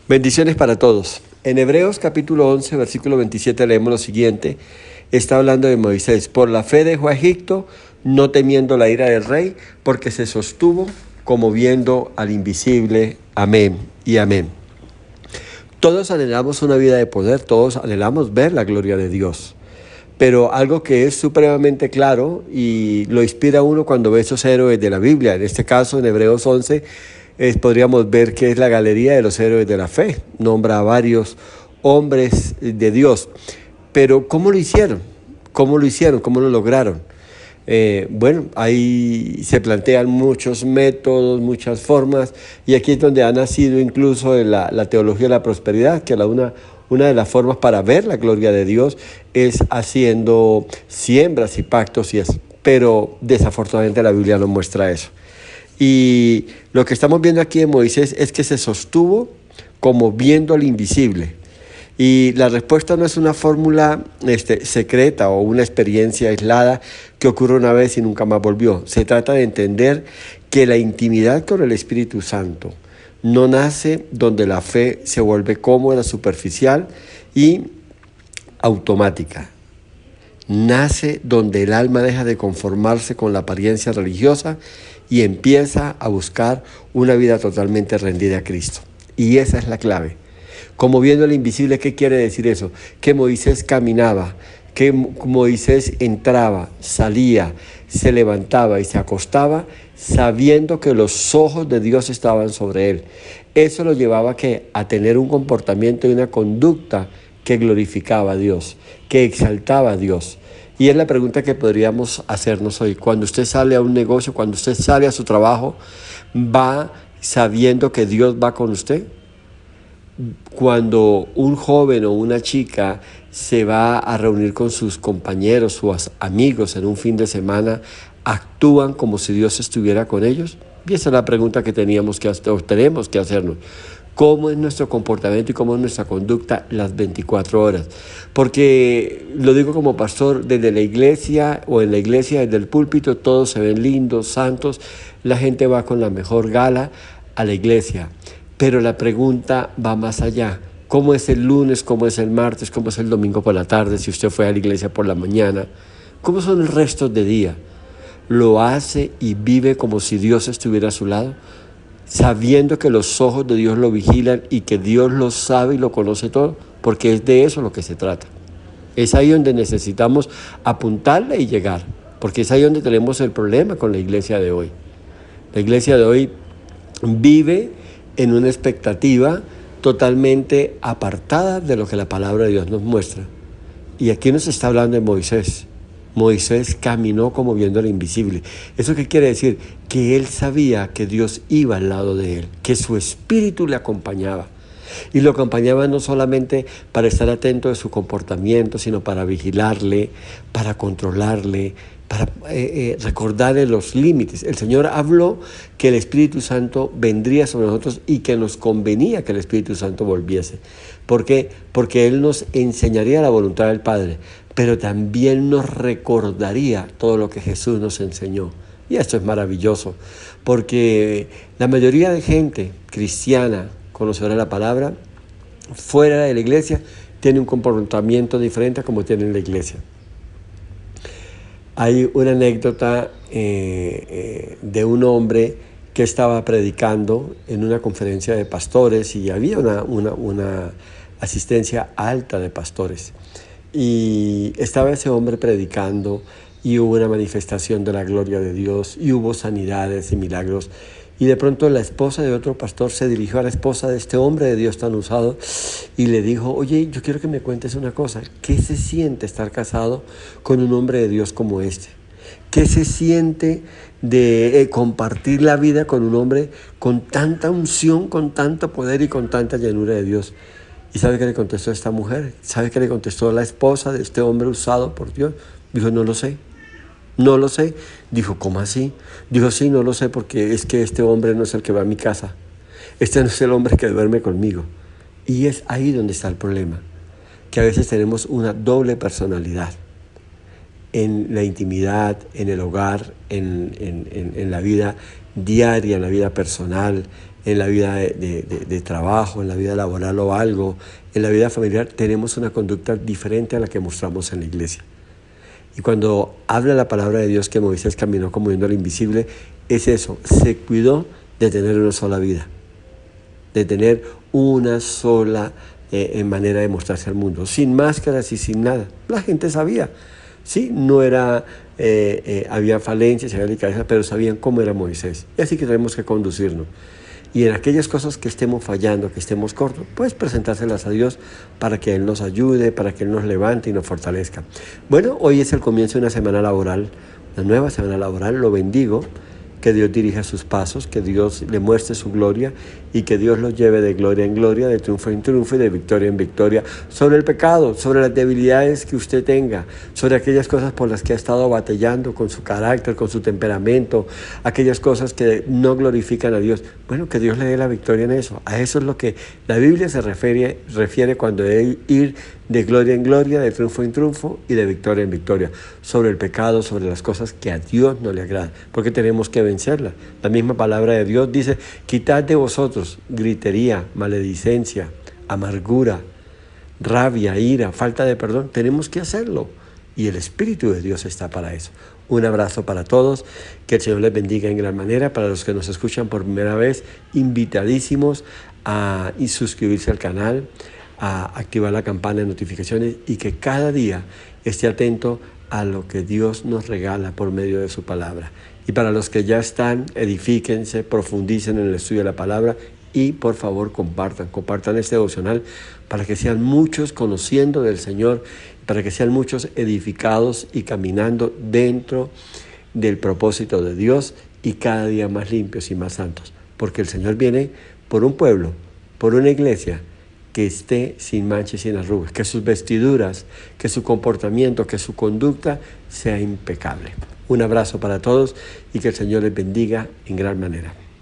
Bendiciones para todos. En Hebreos capítulo 11, versículo 27 leemos lo siguiente. Está hablando de Moisés. Por la fe dejó a Egipto, no temiendo la ira del rey, porque se sostuvo como viendo al invisible. Amén y amén. Todos anhelamos una vida de poder, todos anhelamos ver la gloria de Dios. Pero algo que es supremamente claro y lo inspira a uno cuando ve esos héroes de la Biblia, en este caso en Hebreos 11, podríamos ver que es la galería de los héroes de la fe. Nombra a varios hombres de Dios. Pero ¿cómo lo hicieron? ¿Cómo lo hicieron? ¿Cómo lo lograron? Bueno, ahí se plantean muchos métodos, muchas formas, y aquí es donde ha nacido incluso la teología de la prosperidad, que una de las formas para ver la gloria de Dios es haciendo siembras y pactos y eso. Pero desafortunadamente la Biblia no muestra eso. Y lo que estamos viendo aquí en Moisés es que se sostuvo como viendo al invisible. Y la respuesta no es una fórmula secreta o una experiencia aislada que ocurre una vez y nunca más volvió. Se trata de entender que la intimidad con el Espíritu Santo no nace donde la fe se vuelve cómoda, superficial y automática. Nace donde el alma deja de conformarse con la apariencia religiosa y empieza a buscar una vida totalmente rendida a Cristo. Y esa es la clave. Como viendo el invisible, ¿qué quiere decir eso? Que Moisés caminaba, que Moisés entraba, salía, se levantaba y se acostaba sabiendo que los ojos de Dios estaban sobre él. Eso lo llevaba a tener un comportamiento y una conducta que glorificaba a Dios, que exaltaba a Dios. Y es la pregunta que podríamos hacernos hoy. Cuando usted sale a un negocio, cuando usted sale a su trabajo, ¿va sabiendo que Dios va con usted? Cuando un joven o una chica se va a reunir con sus compañeros, sus amigos en un fin de semana, ¿actúan como si Dios estuviera con ellos? Y esa es la pregunta que tenemos que hacernos. ¿Cómo es nuestro comportamiento y cómo es nuestra conducta las 24 horas? Porque lo digo como pastor, desde la iglesia o en la iglesia, desde el púlpito, todos se ven lindos, santos, la gente va con la mejor gala a la iglesia. Pero la pregunta va más allá. ¿Cómo es el lunes? ¿Cómo es el martes? ¿Cómo es el domingo por la tarde? Si usted fue a la iglesia por la mañana. ¿Cómo son el resto de día? ¿Lo hace y vive como si Dios estuviera a su lado? Sabiendo que los ojos de Dios lo vigilan y que Dios lo sabe y lo conoce todo, porque es de eso lo que se trata. Es ahí donde necesitamos apuntarle y llegar, porque es ahí donde tenemos el problema con la iglesia de hoy. La iglesia de hoy vive en una expectativa totalmente apartada de lo que la palabra de Dios nos muestra. Y aquí nos está hablando de Moisés. Moisés caminó como viendo lo invisible. ¿Eso qué quiere decir? Que él sabía que Dios iba al lado de él, que su espíritu le acompañaba. Y lo acompañaba no solamente para estar atento de su comportamiento, sino para vigilarle, para controlarle, para recordarle los límites. El Señor habló que el Espíritu Santo vendría sobre nosotros y que nos convenía que el Espíritu Santo volviese. ¿Por qué? Porque Él nos enseñaría la voluntad del Padre, pero también nos recordaría todo lo que Jesús nos enseñó. Y esto es maravilloso, porque la mayoría de gente cristiana, conocedora de la palabra, fuera de la iglesia, tiene un comportamiento diferente a como tiene en la iglesia. Hay una anécdota de un hombre que estaba predicando en una conferencia de pastores y había una asistencia alta de pastores. Y estaba ese hombre predicando y hubo una manifestación de la gloria de Dios y hubo sanidades y milagros. Y de pronto la esposa de otro pastor se dirigió a la esposa de este hombre de Dios tan usado y le dijo: oye, yo quiero que me cuentes una cosa. ¿Qué se siente estar casado con un hombre de Dios como este? ¿Qué se siente de compartir la vida con un hombre con tanta unción, con tanto poder y con tanta llenura de Dios? ¿Y sabe qué le contestó esta mujer? ¿Sabe qué le contestó la esposa de este hombre usado por Dios? Dijo: no lo sé. No lo sé. Dijo: ¿cómo así? Dijo: sí, no lo sé porque es que este hombre no es el que va a mi casa. Este no es el hombre que duerme conmigo. Y es ahí donde está el problema, que a veces tenemos una doble personalidad en la intimidad, en el hogar, en la vida diaria, en la vida personal, en la vida de trabajo, en la vida laboral o algo, en la vida familiar, tenemos una conducta diferente a la que mostramos en la iglesia. Y cuando habla la palabra de Dios que Moisés caminó como viendo lo invisible, es eso, se cuidó de tener una sola vida, de tener una sola manera de mostrarse al mundo, sin máscaras y sin nada. La gente sabía, sí, no era, había falencias, había delicadezas, pero sabían cómo era Moisés. Y así que tenemos que conducirnos. Y en aquellas cosas que estemos fallando, que estemos cortos, pues presentárselas a Dios para que Él nos ayude, para que Él nos levante y nos fortalezca. Bueno, hoy es el comienzo de una semana laboral, una nueva semana laboral. Lo bendigo, que Dios dirija sus pasos, que Dios le muestre su gloria y que Dios los lleve de gloria en gloria, de triunfo en triunfo y de victoria en victoria sobre el pecado, sobre las debilidades que usted tenga, sobre aquellas cosas por las que ha estado batallando con su carácter, con su temperamento, aquellas cosas que no glorifican a Dios. Bueno, que Dios le dé la victoria en eso. A eso es lo que la Biblia se refiere cuando debe ir de gloria en gloria, de triunfo en triunfo y de victoria en victoria, sobre el pecado, sobre las cosas que a Dios no le agradan, porque tenemos que vencerla. La misma palabra de Dios dice, quitad de vosotros gritería, maledicencia, amargura, rabia, ira, falta de perdón. Tenemos que hacerlo y el Espíritu de Dios está para eso. Un abrazo para todos, que el Señor les bendiga en gran manera. Para los que nos escuchan por primera vez, invitadísimos a suscribirse al canal, a activar la campana de notificaciones y que cada día esté atento a lo que Dios nos regala por medio de su palabra. Y para los que ya están, edifíquense, profundicen en el estudio de la palabra y por favor compartan este devocional para que sean muchos conociendo del Señor, para que sean muchos edificados y caminando dentro del propósito de Dios y cada día más limpios y más santos. Porque el Señor viene por un pueblo, por una iglesia que esté sin mancha y sin arrugas, que sus vestiduras, que su comportamiento, que su conducta sea impecable. Un abrazo para todos y que el Señor les bendiga en gran manera.